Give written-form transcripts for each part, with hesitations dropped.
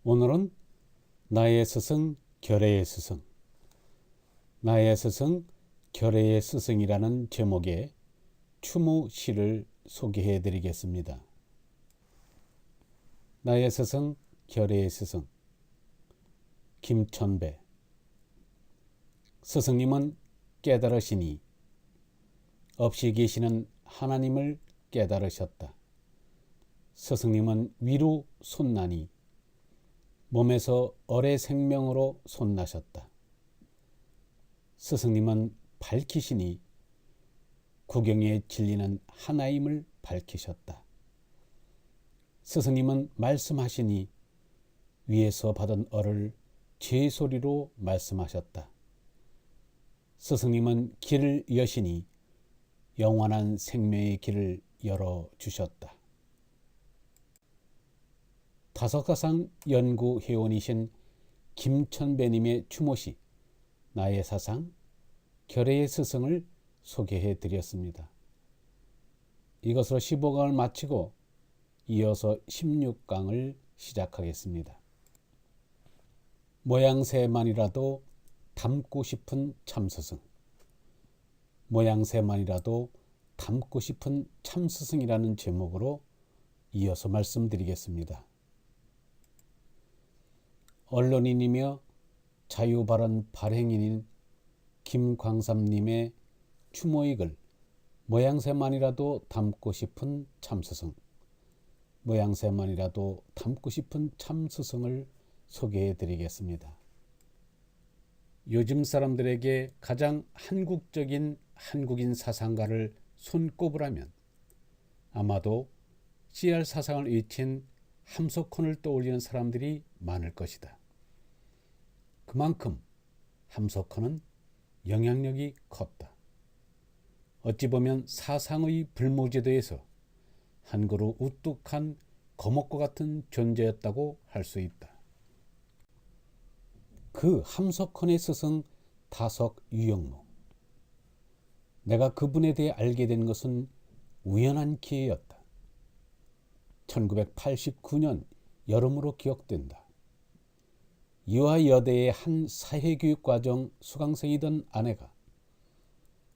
오늘은 나의 스승 결혜의 스승, 나의 스승 결혜의 스승이라는 제목의 추모 시를 소개해 드리겠습니다. 나의 스승 결혜의 스승, 김천배. 스승님은 깨달으시니 없이 계시는 하나님을 깨달으셨다. 스승님은 위로 솟나니 몸에서 어뢰 생명으로 솟나셨다. 스승님은 밝히시니 구경에 진리는 하나임을 밝히셨다. 스승님은 말씀하시니 위에서 받은 어를 제 소리로 말씀하셨다. 스승님은 길을 여시니 영원한 생명의 길을 열어주셨다. 다섯가상 연구회원이신 김천배님의 추모시 나의 사상 결혜의 스승을 소개해 드렸습니다. 이것으로 15강을 마치고 이어서 16강을 시작하겠습니다. 모양새만이라도 닮고 싶은 참스승, 모양새만이라도 닮고 싶은 참스승이라는 제목으로 이어서 말씀드리겠습니다. 언론인이며 자유발언 발행인인 김광삼님의 추모익을 모양새만이라도 닮고 싶은 참스승, 모양새만이라도 닮고 싶은 참스승을 소개해 드리겠습니다. 요즘 사람들에게 가장 한국적인 한국인 사상가를 손꼽으라면 아마도 CR 사상을 익힌 함석헌을 떠올리는 사람들이 많을 것이다. 그만큼 함석헌은 영향력이 컸다. 어찌 보면 사상의 불모지대에서 한 그루 우뚝한 거목과 같은 존재였다고 할 수 있다. 그 함석헌의 스승 다석 유영모. 내가 그분에 대해 알게 된 것은 우연한 기회였다. 1989년 여름으로 기억된다. 이화여대의 한 사회교육과정 수강생이던 아내가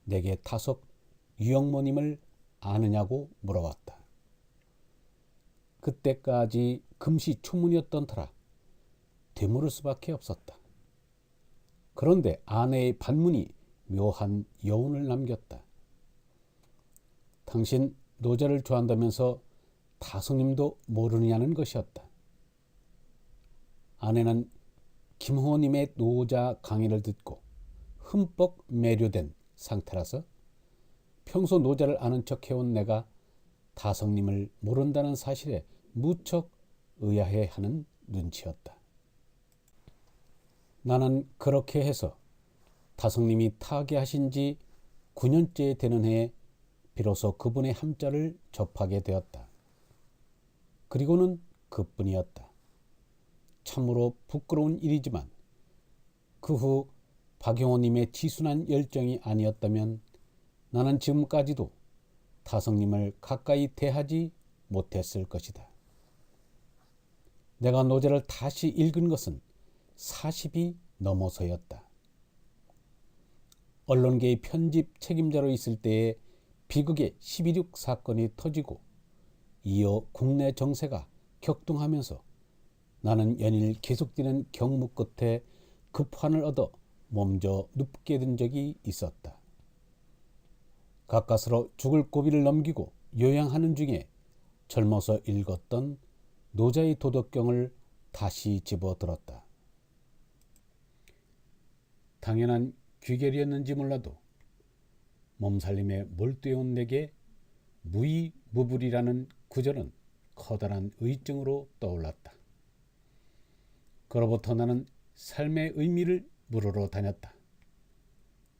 내게 다석 유영모님을 아느냐고 물어왔다. 그때까지 금시초문이었던 터라 되물을 수밖에 없었다. 그런데 아내의 반문이 묘한 여운을 남겼다. 당신 노자를 좋아한다면서 다석님도 모르느냐는 것이었다. 아내는 김호님의 노자 강의를 듣고 흠뻑 매료된 상태라서 평소 노자를 아는 척 해온 내가 다석님을 모른다는 사실에 무척 의아해하는 눈치였다. 나는 그렇게 해서 다석님이 타계하신 지 9년째 되는 해에 비로소 그분의 함자를 접하게 되었다. 그리고는 그뿐이었다. 참으로 부끄러운 일이지만 그 후 박영호님의 지순한 열정이 아니었다면 나는 지금까지도 다석님을 가까이 대하지 못했을 것이다. 내가 노자를 다시 읽은 것은 40이 넘어서였다. 언론계의 편집 책임자로 있을 때에 비극의 12.6 사건이 터지고 이어 국내 정세가 격동하면서 나는 연일 계속되는 경무 끝에 급환을 얻어 몸져 눕게 된 적이 있었다. 가까스로 죽을 고비를 넘기고 요양하는 중에 젊어서 읽었던 노자의 도덕경을 다시 집어들었다. 당연한 귀결이었는지 몰라도 몸살림에 몰두해온 내게 무의무불이라는 구절은 커다란 의증으로 떠올랐다. 그로부터 나는 삶의 의미를 물으러 다녔다.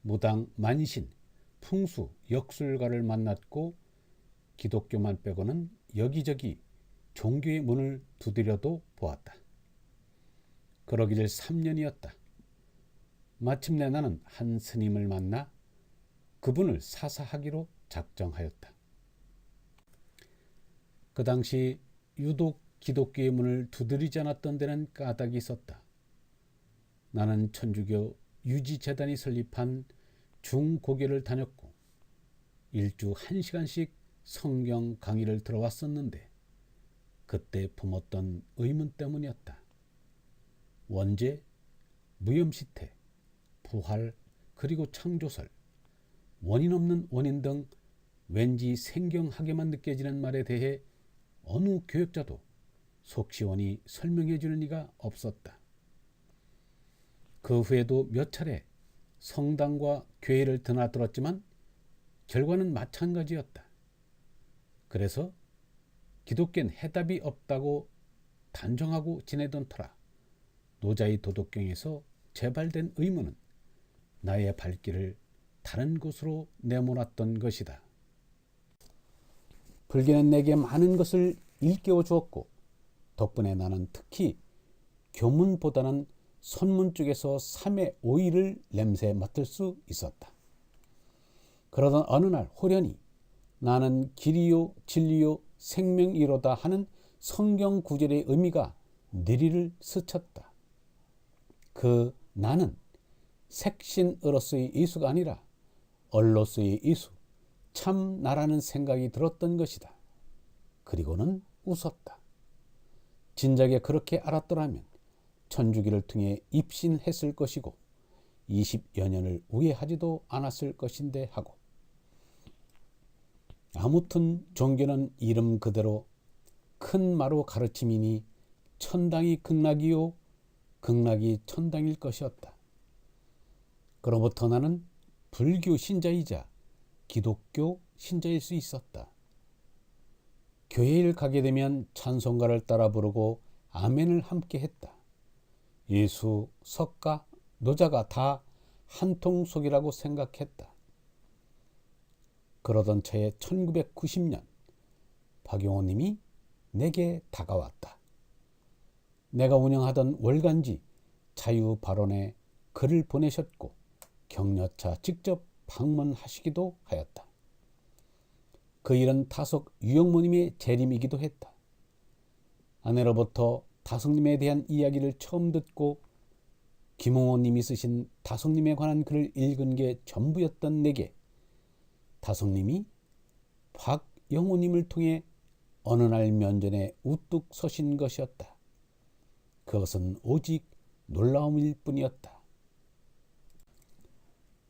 무당, 만신, 풍수, 역술가를 만났고 기독교만 빼고는 여기저기 종교의 문을 두드려도 보았다. 그러기를 3년이었다. 마침내 나는 한 스님을 만나 그분을 사사하기로 작정하였다. 그 당시 유독 기독교의 문을 두드리지 않았던 데는 까닭이 있었다. 나는 천주교 유지재단이 설립한 중고교를 다녔고 일주 1시간씩 성경 강의를 들어왔었는데 그때 품었던 의문 때문이었다. 원죄, 무염시태, 부활, 그리고 창조설, 원인 없는 원인 등 왠지 생경하게만 느껴지는 말에 대해 어느 교역자도 속 시원히 설명해 주는 이가 없었다. 그 후에도 몇 차례 성당과 교회를 드나들었지만 결과는 마찬가지였다. 그래서 기독교는 해답이 없다고 단정하고 지내던 터라 노자의 도덕경에서 재발된 의문은 나의 발길을 다른 곳으로 내몰았던 것이다. 불교는 내게 많은 것을 일깨워 주었고 덕분에 나는 특히 교문보다는 선문 쪽에서 삼의 오의를 냄새 맡을 수 있었다. 그러던 어느 날 호련히 나는 길이요 진리요 생명이로다 하는 성경 구절의 의미가 뇌리를 스쳤다. 그 나는 색신으로서의 예수가 아니라 얼로서의 예수, 참 나라는 생각이 들었던 것이다. 그리고는 웃었다. 진작에 그렇게 알았더라면 천주교를 통해 입신했을 것이고 20여 년을 후회하지도 않았을 것인데 하고. 아무튼 종교는 이름 그대로 큰 마로 가르침이니 천당이 극락이요 극락이 천당일 것이었다. 그로부터 나는 불교 신자이자 기독교 신자일 수 있었다. 교회를 가게 되면 찬송가를 따라 부르고 아멘을 함께 했다. 예수, 석가, 노자가 다 한통 속이라고 생각했다. 그러던 차에 1990년 박용호님이 내게 다가왔다. 내가 운영하던 월간지 자유발언에 글을 보내셨고 격려차 직접 방문하시기도 하였다. 그 일은 다속 유영모님의 재림이기도 했다. 아내로부터 다속님에 대한 이야기를 처음 듣고 김홍호님이 쓰신 다속님에 관한 글을 읽은 게 전부였던 내게 다속님이 박영호님을 통해 어느 날 면전에 우뚝 서신 것이었다. 그것은 오직 놀라움일 뿐이었다.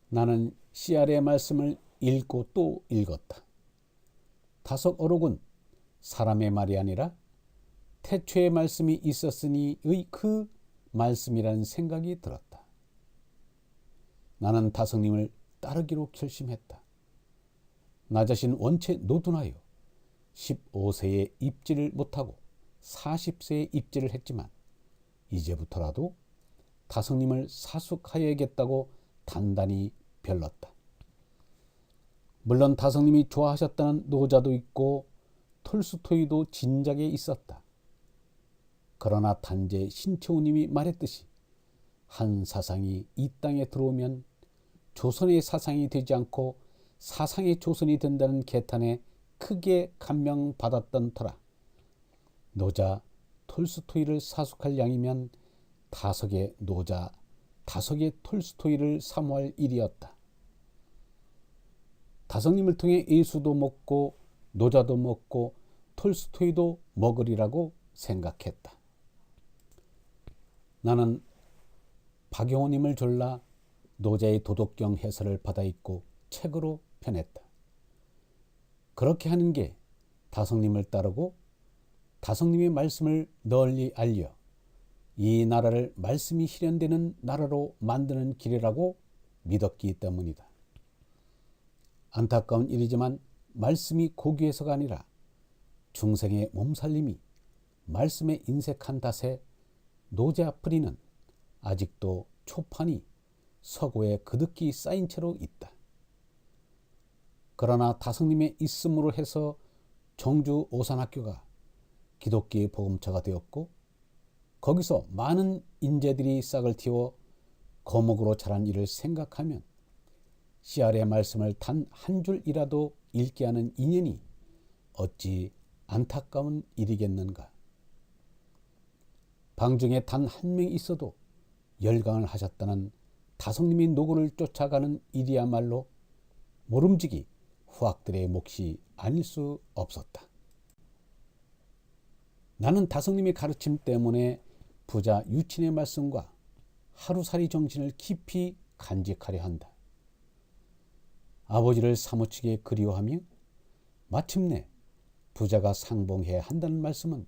나는 CR의 말씀을 읽고 또 읽었다. 다속 어록은 사람의 말이 아니라 태초의 말씀이 있었으니의 그 말씀이라는 생각이 들었다. 나는 다성님을 따르기로 결심했다. 나 자신 원체 노둔하여 15세에 입지를 못하고 40세에 입지를 했지만 이제부터라도 다성님을 사숙하여야겠다고 단단히 별렀다. 물론 다성님이 좋아하셨다는 노자도 있고 톨스토이도 진작에 있었다. 그러나 단재 신채호님이 말했듯이 한 사상이 이 땅에 들어오면 조선의 사상이 되지 않고 사상의 조선이 된다는 개탄에 크게 감명받았던 터라 노자 톨스토이를 사숙할 양이면 다석의 노자 다석의 톨스토이를 사모할 일이었다. 다성님을 통해 예수도 먹고 노자도 먹고 톨스토이도 먹으리라고 생각했다. 나는 박용호님을 졸라 노자의 도덕경 해설을 받아 읽고 책으로 펴냈다. 그렇게 하는 게 다성님을 따르고 다성님의 말씀을 널리 알려 이 나라를 말씀이 실현되는 나라로 만드는 길이라고 믿었기 때문이다. 안타까운 일이지만 말씀이 고귀해서가 아니라 중생의 몸살림이 말씀에 인색한 탓에 노자 뿌리는 아직도 초판이 서고에 그득히 쌓인 채로 있다. 그러나 다성님의 있음으로 해서 정주 오산학교가 기독교의 복음처가 되었고 거기서 많은 인재들이 싹을 틔워 거목으로 자란 일을 생각하면 CR의 말씀을 단 한 줄이라도 읽게 하는 인연이 어찌 안타까운 일이겠는가. 방중에 단 한 명 있어도 열강을 하셨다는 다성님이 노고를 쫓아가는 일이야말로 모름지기 후학들의 몫이 아닐 수 없었다. 나는 다성님의 가르침 때문에 부자 유친의 말씀과 하루살이 정신을 깊이 간직하려 한다. 아버지를 사무치게 그리워하며 마침내 부자가 상봉해야 한다는 말씀은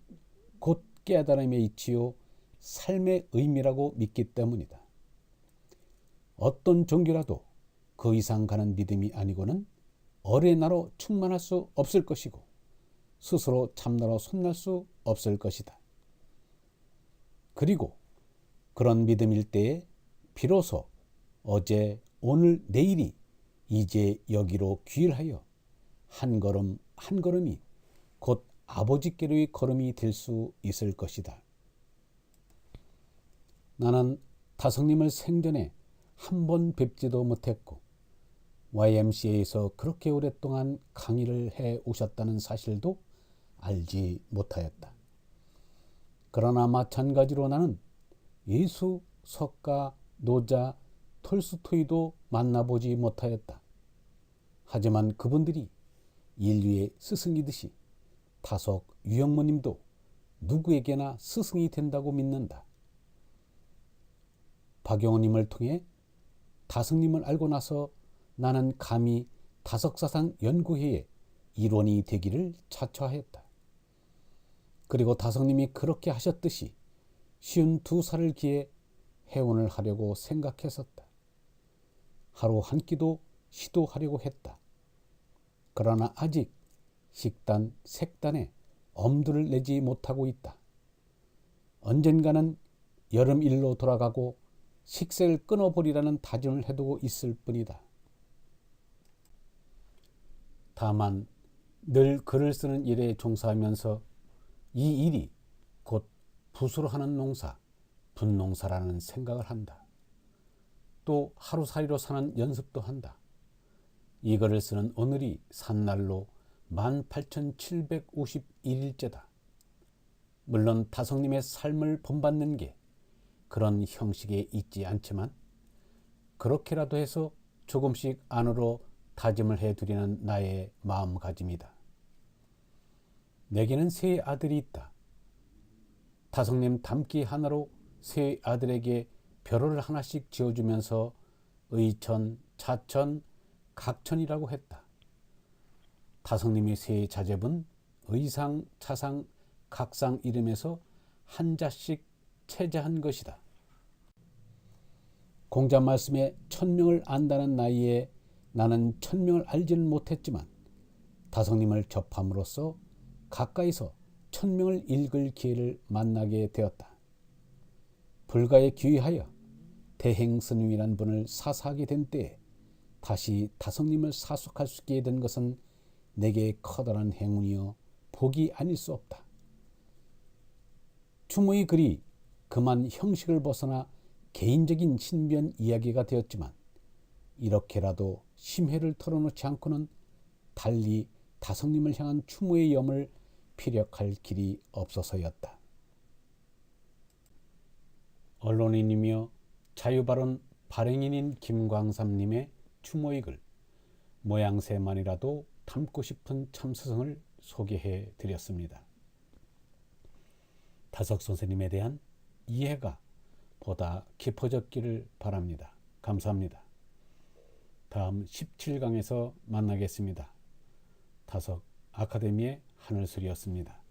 곧 깨달음의 이치요 삶의 의미라고 믿기 때문이다. 어떤 종교라도 그 이상 가는 믿음이 아니고는 어뢰나로 충만할 수 없을 것이고 스스로 참나로 손날 수 없을 것이다. 그리고 그런 믿음일 때에 비로소 어제, 오늘, 내일이 이제 여기로 귀일하여 한 걸음 한 걸음이 곧 아버지께로의 걸음이 될 수 있을 것이다. 나는 다성님을 생전에 한 번 뵙지도 못했고 YMCA에서 그렇게 오랫동안 강의를 해 오셨다는 사실도 알지 못하였다. 그러나 마찬가지로 나는 예수, 석가, 노자, 톨스토이도 만나보지 못하였다. 하지만 그분들이 인류의 스승이듯이 다속 유영모님도 누구에게나 스승이 된다고 믿는다. 박영호님을 통해 다성님을 알고 나서 나는 감히 다석사상 연구회의 일원이 되기를 자처하였다. 그리고 다성님이 그렇게 하셨듯이 52살을 기해 회원을 하려고 생각했었다. 하루 한 끼도 시도하려고 했다. 그러나 아직 식단, 색단에 엄두를 내지 못하고 있다. 언젠가는 여름일로 돌아가고 식색을 끊어버리라는 다짐을 해두고 있을 뿐이다. 다만 늘 글을 쓰는 일에 종사하면서 이 일이 곧 붓으로 하는 농사, 붓농사라는 생각을 한다. 또 하루살이로 사는 연습도 한다. 이 글을 쓰는 오늘이 산날로 18,751일째다. 물론 다성님의 삶을 본받는 게 그런 형식에 있지 않지만 그렇게라도 해서 조금씩 안으로 다짐을 해두려는 나의 마음가짐이다. 내게는 세 아들이 있다. 다성님 담기 하나로 세 아들에게 벼를 하나씩 지어주면서 의천, 차천, 각천이라고 했다. 다성님의 세 자제분 의상, 차상, 각상 이름에서 한 자씩 체자한 것이다. 공자 말씀에 1000명을 안다는 나이에 나는 1000명을 알지는 못했지만 다성님을 접함으로써 가까이서 1000명을 읽을 기회를 만나게 되었다. 불가에 귀의하여 대행스님이란 분을 사사하게 된 때에 다시 다성님을 사숙할 수 있게 된 것은 내게 커다란 행운이여 복이 아닐 수 없다. 추모의 글이 그만 형식을 벗어나 개인적인 신변 이야기가 되었지만 이렇게라도 심회를 털어놓지 않고는 달리 다성님을 향한 추모의 염을 피력할 길이 없어서였다. 언론인이며 자유발언 발행인인 김광삼님의 추모의 글 모양새만이라도 담고 싶은 참스승을 소개해 드렸습니다. 다석 선생님에 대한 이해가 보다 깊어졌기를 바랍니다. 감사합니다. 다음 17강에서 만나겠습니다. 다석 아카데미의 하늘술이었습니다.